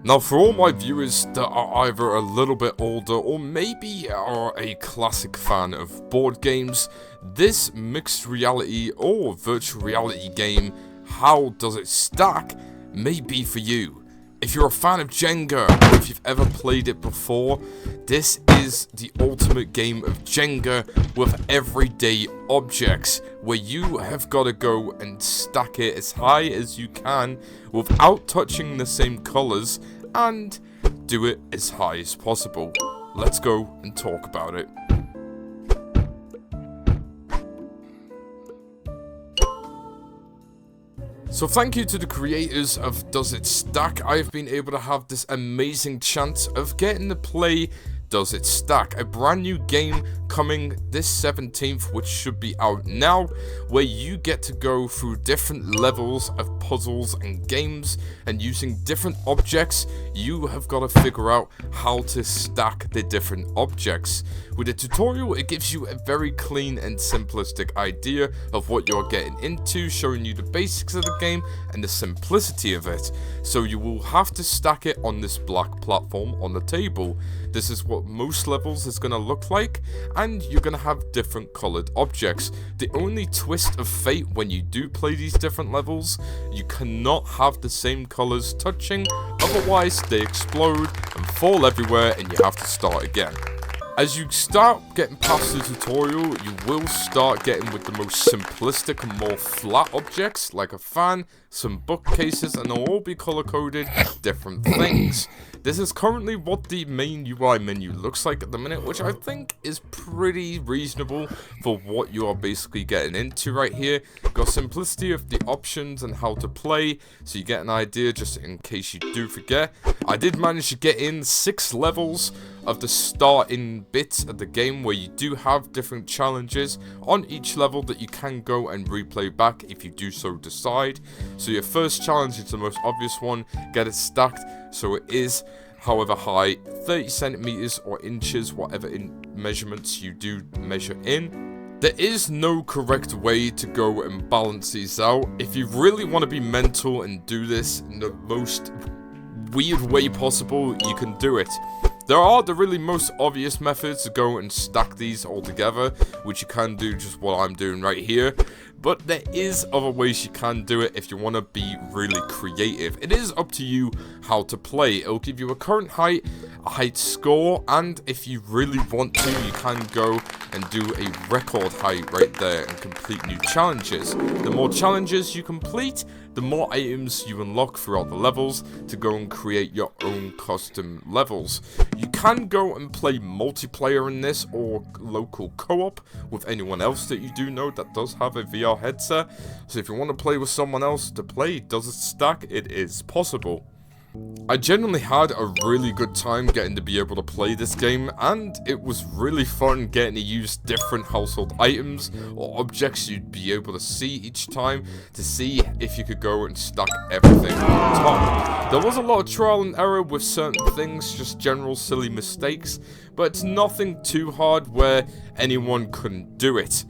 Now, for all my viewers that are either a little bit older or maybe are a classic fan of board games, this mixed reality or virtual reality game, How Does It Stack, may be for you. If you're a fan of Jenga, or if you've ever played it before, this is the ultimate game of Jenga with everyday objects, where you have got to go and stack it as high as you can without touching the same colours, and do it as high as possible. Let's go and talk about it. So thank you to the creators of Does It Stack. I've been able to have this amazing chance of getting to play Does It Stack, a brand new game coming this 17th, which should be out now, where you get to go through different levels of puzzles and games, and using different objects, you have got to figure out how to stack the different objects. With the tutorial, it gives you a very clean and simplistic idea of what you're getting into, showing you the basics of the game and the simplicity of it. So you will have to stack it on this black platform on the table. This is what most levels is going to look like, and you're going to have different colored objects. The only twist of fate when you do play these different levels, you cannot have the same colors touching, otherwise they explode and fall everywhere and you have to start again. As you start getting past the tutorial, you will start getting with the most simplistic and more flat objects, like a fan, some bookcases, and they'll all be color-coded different things. This is currently what the main UI menu looks like at the minute, which I think is pretty reasonable for what you are basically getting into right here. Got simplicity of the options and how to play, so you get an idea just in case you do forget. I did manage to get in 6 levels of the starting bits of the game, where you do have different challenges on each level that you can go and replay back if you do so decide. So your first challenge is the most obvious one, get it stacked so it is however high, 30 centimeters or inches, whatever in measurements you do measure in. There is no correct way to go and balance these out. If you really want to be mental and do this in the most weird way possible, you can do it. There are the really most obvious methods to go and stack these all together, which you can do just what I'm doing right here. But there is other ways you can do it if you want to be really creative. It is up to you how to play. It'll give you a current height, a height score, and if you really want to, you can go and do a record height right there and complete new challenges. The more challenges you complete, the more items you unlock throughout the levels to go and create your own custom levels. You can go and play multiplayer in this, or local co-op with anyone else that you do know that does have a VR headset. So if you want to play with someone else to play Does It Stack, it is possible. I genuinely had a really good time getting to be able to play this game, and it was really fun getting to use different household items or objects you'd be able to see each time to see if you could go and stack everything on top. There was a lot of trial and error with certain things, just general silly mistakes, but it's nothing too hard where anyone couldn't do it.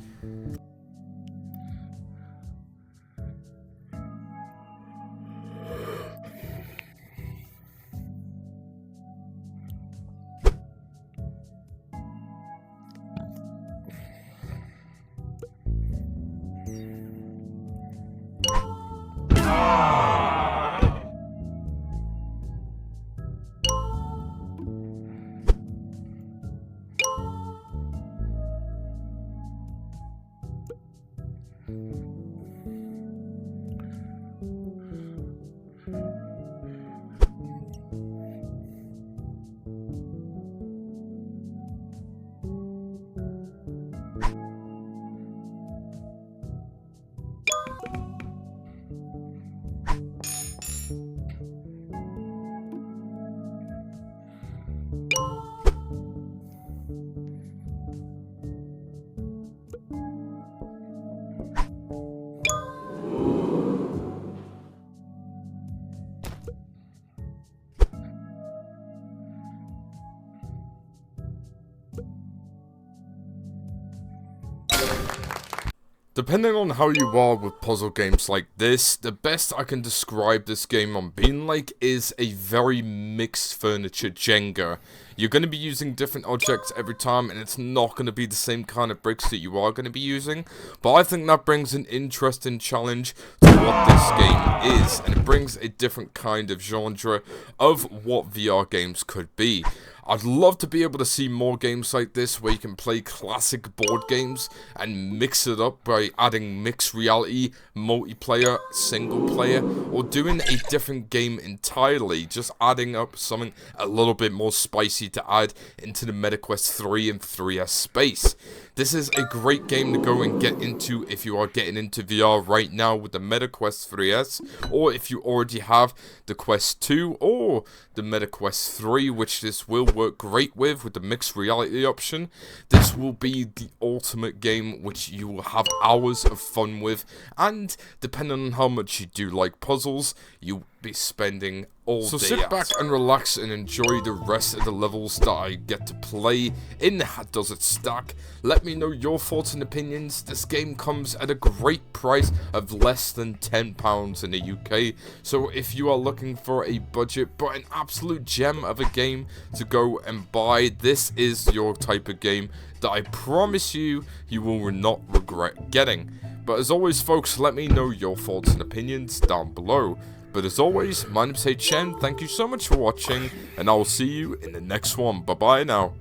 Depending on how you are with puzzle games like this, the best I can describe this game on being like is a very mixed furniture Jenga. You're going to be using different objects every time, and it's not going to be the same kind of bricks that you are going to be using, but I think that brings an interesting challenge to what this game is, and it brings a different kind of genre of what VR games could be. I'd love to be able to see more games like this where you can play classic board games and mix it up by adding mixed reality, multiplayer, single player, or doing a different game entirely, just adding up something a little bit more spicy to add into the MetaQuest 3 and 3S space. This is a great game to go and get into if you are getting into VR right now with the MetaQuest 3S, or if you already have the Quest 2 or the MetaQuest 3, which this will work great with the mixed reality option. This will be the ultimate game which you will have hours of fun with, and depending on how much you do like puzzles, you'll be spending all day. So sit back and relax and enjoy the rest of the levels that I get to play in Does It Stack. Let me know your thoughts and opinions. This game comes at a great price of less than £10 in the UK, so if you are looking for a budget but an absolute gem of a game to go and buy, this is your type of game that I promise you will not regret getting. But as always folks, let me know your thoughts and opinions down below. But as always, my name's HN, thank you so much for watching, and I will see you in the next one. Bye bye now.